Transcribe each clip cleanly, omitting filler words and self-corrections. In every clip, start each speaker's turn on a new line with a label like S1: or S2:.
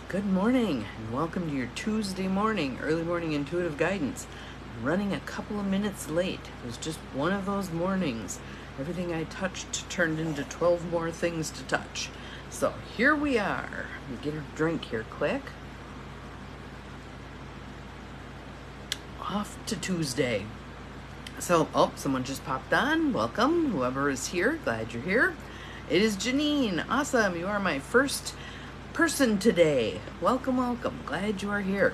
S1: Good morning and welcome to your Tuesday morning, early morning intuitive guidance. I'm running a couple of minutes late. It was just one of those mornings. Everything I touched turned into 12 more things to touch. So here we are. Let me get a drink here quick. Off to Tuesday. So, someone just popped on. Welcome, whoever is here. Glad you're here. It is Janine. Awesome. You are my first person today. Welcome, welcome. Glad you are here.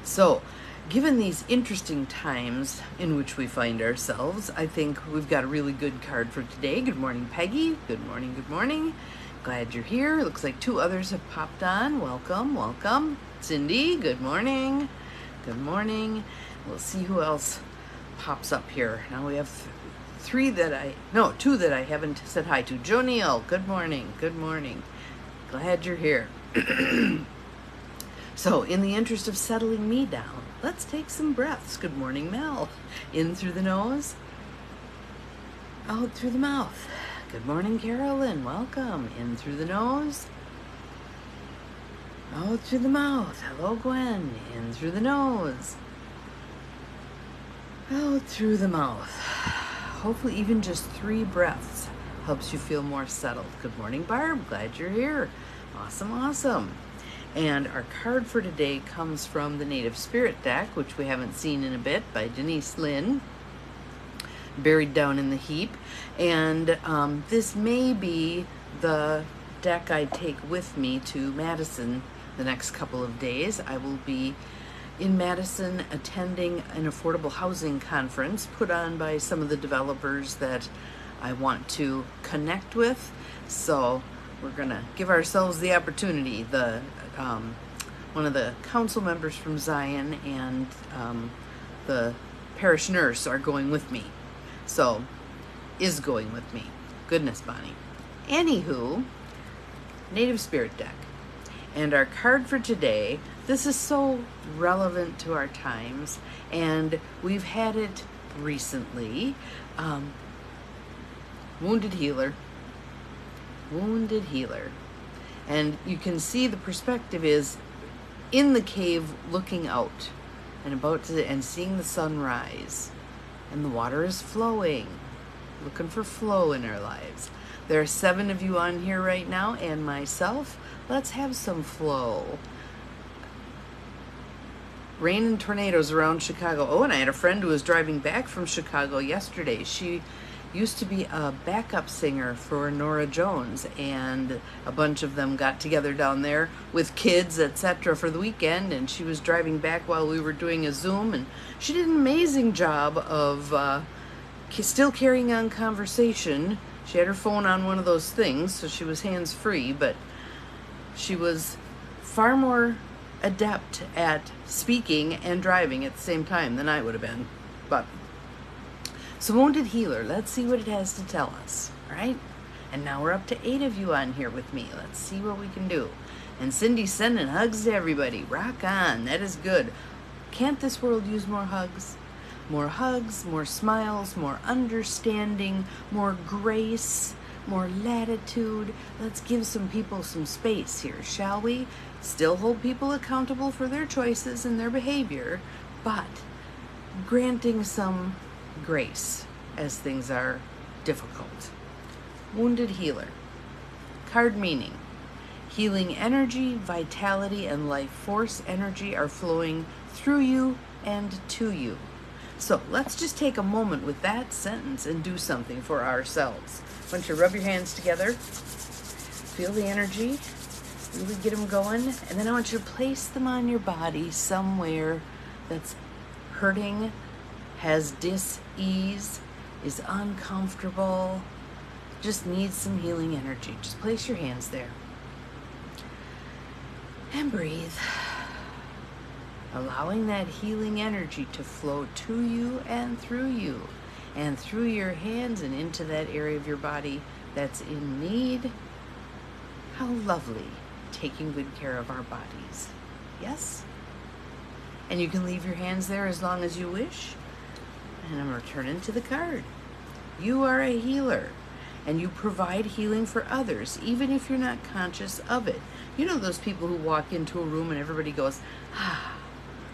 S1: So, given these interesting times in which we find ourselves, I think we've got a really good card for today. Good morning, Peggy. Good morning, good morning. Glad you're here. Looks like two others have popped on. Welcome, welcome. Cindy, good morning. Good morning. We'll see who else pops up here. Now we have two that I haven't said hi to. Jo Neal, good morning, good morning. Glad you're here. So, in the interest of settling me down, let's take some breaths. Good morning, Mel. In through the nose, out through the mouth. Good morning, Carolyn. Welcome. In through the nose, out through the mouth. Hello, Gwen. In through the nose, out through the mouth. Hopefully even just 3 breaths helps you feel more settled. Good morning, Barb. Glad you're here. Awesome, awesome. And our card for today comes from the Native Spirit deck, which we haven't seen in a bit, by Denise Lynn, buried down in the heap. And this may be the deck I take with me to Madison the next couple of days. I will be in Madison attending an affordable housing conference put on by some of the developers that I want to connect with. So we're gonna give ourselves the opportunity. One of the council members from Zion and the parish nurse are going with me. So, is going with me. Goodness, Bonnie. Anywho, Native Spirit deck. And our card for today, this is so relevant to our times, and we've had it recently. Wounded healer. Wounded healer. And you can see the perspective is in the cave looking out and seeing the sun rise. And the water is flowing. Looking for flow in our lives. There are 7 of you on here right now and myself. Let's have some flow. Rain and tornadoes around Chicago. Oh, and I had a friend who was driving back from Chicago yesterday. She used to be a backup singer for Norah Jones, and a bunch of them got together down there with kids, etc. for the weekend, and she was driving back while we were doing a Zoom, and she did an amazing job of still carrying on conversation. She had her phone on one of those things, so she was hands-free, but she was far more adept at speaking and driving at the same time than I would have been. But so Wounded Healer, let's see what it has to tell us, right? And now we're up to 8 of you on here with me. Let's see what we can do. And Cindy's sending hugs to everybody. Rock on, that is good. Can't this world use more hugs? More hugs, more smiles, more understanding, more grace, more latitude. Let's give some people some space here, shall we? Still hold people accountable for their choices and their behavior, but granting some grace as things are difficult. Wounded healer. Card meaning: healing energy, vitality, and life force energy are flowing through you and to you. So let's just take a moment with that sentence and do something for ourselves. Why don't you rub your hands together, feel the energy, really get them going, and then I want you to place them on your body somewhere that's hurting, has dis-ease, is uncomfortable, just needs some healing energy. Just place your hands there and breathe, allowing that healing energy to flow to you and through your hands and into that area of your body that's in need. How lovely, taking good care of our bodies. Yes? And you can leave your hands there as long as you wish. And I'm returning to the card. You are a healer. and you provide healing for others, even if you're not conscious of it. You know those people who walk into a room and everybody goes, ah,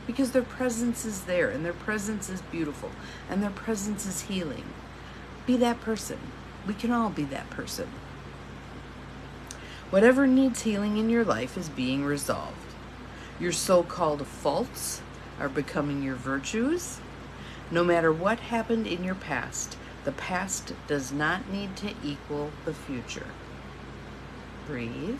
S1: because their presence is there, and their presence is beautiful, and their presence is healing. Be that person. We can all be that person. Whatever needs healing in your life is being resolved. Your so-called faults are becoming your virtues. No matter what happened in your past, the past does not need to equal the future. Breathe.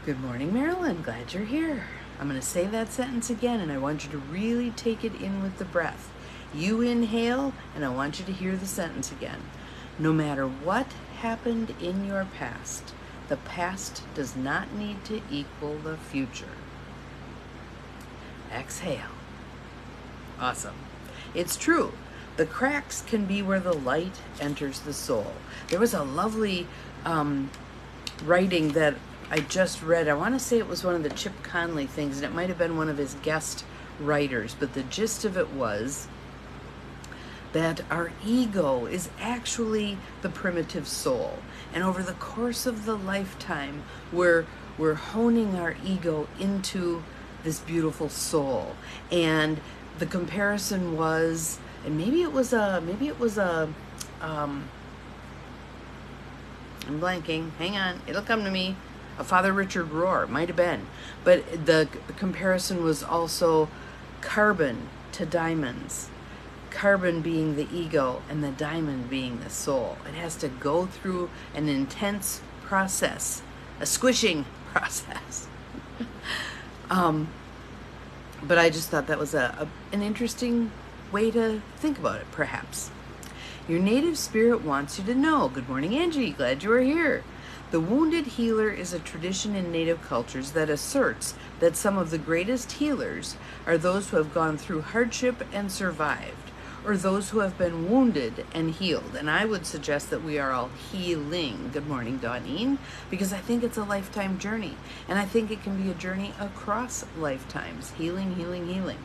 S1: Good morning, Marilyn. Glad you're here. I'm going to say that sentence again, and I want you to really take it in with the breath. You inhale, and I want you to hear the sentence again. No matter what happened in your past, the past does not need to equal the future. Exhale. Awesome. It's true. The cracks can be where the light enters the soul. There was a lovely writing that I just read. I want to say it was one of the Chip Conley things, and it might have been one of his guest writers, but the gist of it was that our ego is actually the primitive soul. And over the course of the lifetime, we're honing our ego into this beautiful soul. And the comparison was, and maybe it was a, I'm blanking, hang on, it'll come to me. A Father Richard Rohr, might have been. But the comparison was also carbon to diamonds. Carbon being the ego and the diamond being the soul. It has to go through an intense process, a squishing process. But I just thought that was an interesting way to think about it, perhaps. Your native spirit wants you to know. Good morning, Angie. Glad you are here. The wounded healer is a tradition in native cultures that asserts that some of the greatest healers are those who have gone through hardship and survived, or those who have been wounded and healed. And I would suggest that we are all healing. Good morning, Dawnine, because I think it's a lifetime journey. And I think it can be a journey across lifetimes. Healing, healing, healing.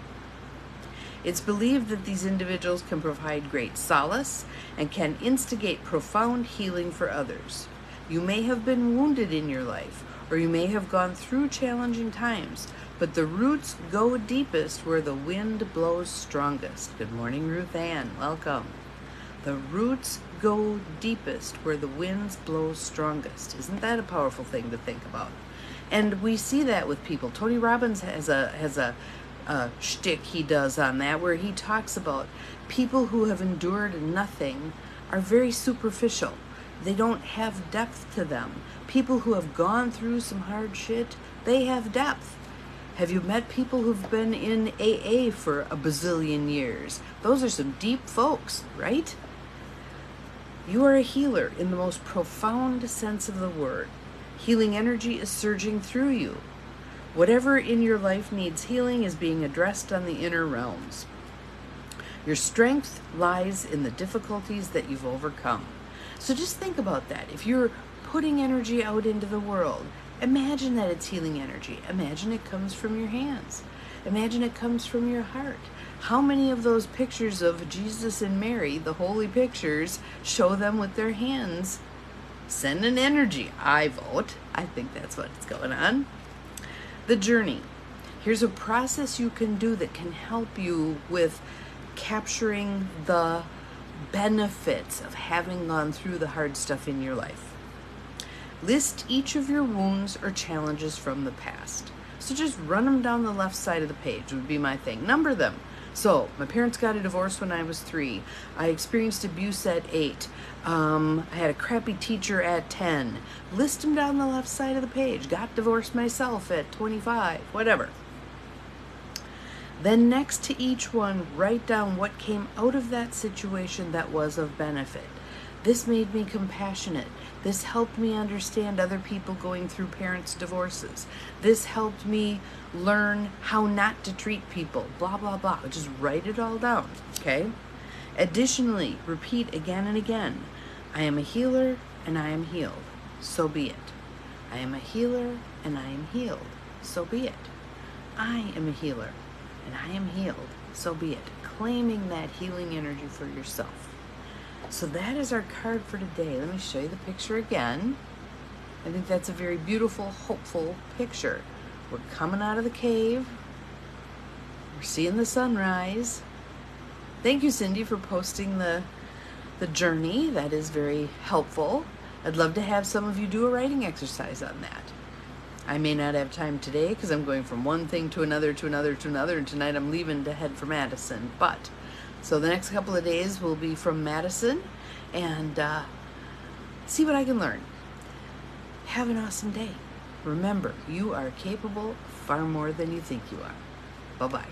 S1: It's believed that these individuals can provide great solace and can instigate profound healing for others. You may have been wounded in your life, or you may have gone through challenging times, but the roots go deepest where the wind blows strongest. Good morning, Ruth Ann. Welcome. The roots go deepest where the winds blow strongest. Isn't that a powerful thing to think about? And we see that with people. Tony Robbins has a shtick he does on that, where he talks about people who have endured nothing are very superficial. They don't have depth to them. People who have gone through some hard shit, they have depth. Have you met people who've been in AA for a bazillion years? Those are some deep folks, right? You are a healer in the most profound sense of the word. Healing energy is surging through you. Whatever in your life needs healing is being addressed on the inner realms. Your strength lies in the difficulties that you've overcome. So just think about that. If you're putting energy out into the world, imagine that it's healing energy. Imagine it comes from your hands. Imagine it comes from your heart. How many of those pictures of Jesus and Mary, the holy pictures, show them with their hands? Send an energy. I vote. I think that's what's going on. The journey. Here's a process you can do that can help you with capturing the benefits of having gone through the hard stuff in your life. List each of your wounds or challenges from the past. So just run them down the left side of the page would be my thing. Number them. So my parents got a divorce when I was 3. I experienced abuse at 8. I had a crappy teacher at 10. List them down the left side of the page. Got divorced myself at 25. Whatever. Then next to each one, write down what came out of that situation that was of benefit. This made me compassionate. This helped me understand other people going through parents' divorces. This helped me learn how not to treat people, blah, blah, blah. Just write it all down, okay? Additionally, repeat again and again. I am a healer and I am healed. So be it. I am a healer and I am healed. So be it. I am a healer and I am healed. So be it. Claiming that healing energy for yourself. So that is our card for today. Let me show you the picture again. I think that's a very beautiful, hopeful picture. We're coming out of the cave. We're seeing the sunrise. Thank you, Cindy, for posting the journey. That is very helpful. I'd love to have some of you do a writing exercise on that. I may not have time today because I'm going from one thing to another, to another, to another, and tonight I'm leaving to head for Madison. But, so the next couple of days will be from Madison, and see what I can learn. Have an awesome day. Remember, you are capable far more than you think you are. Bye-bye.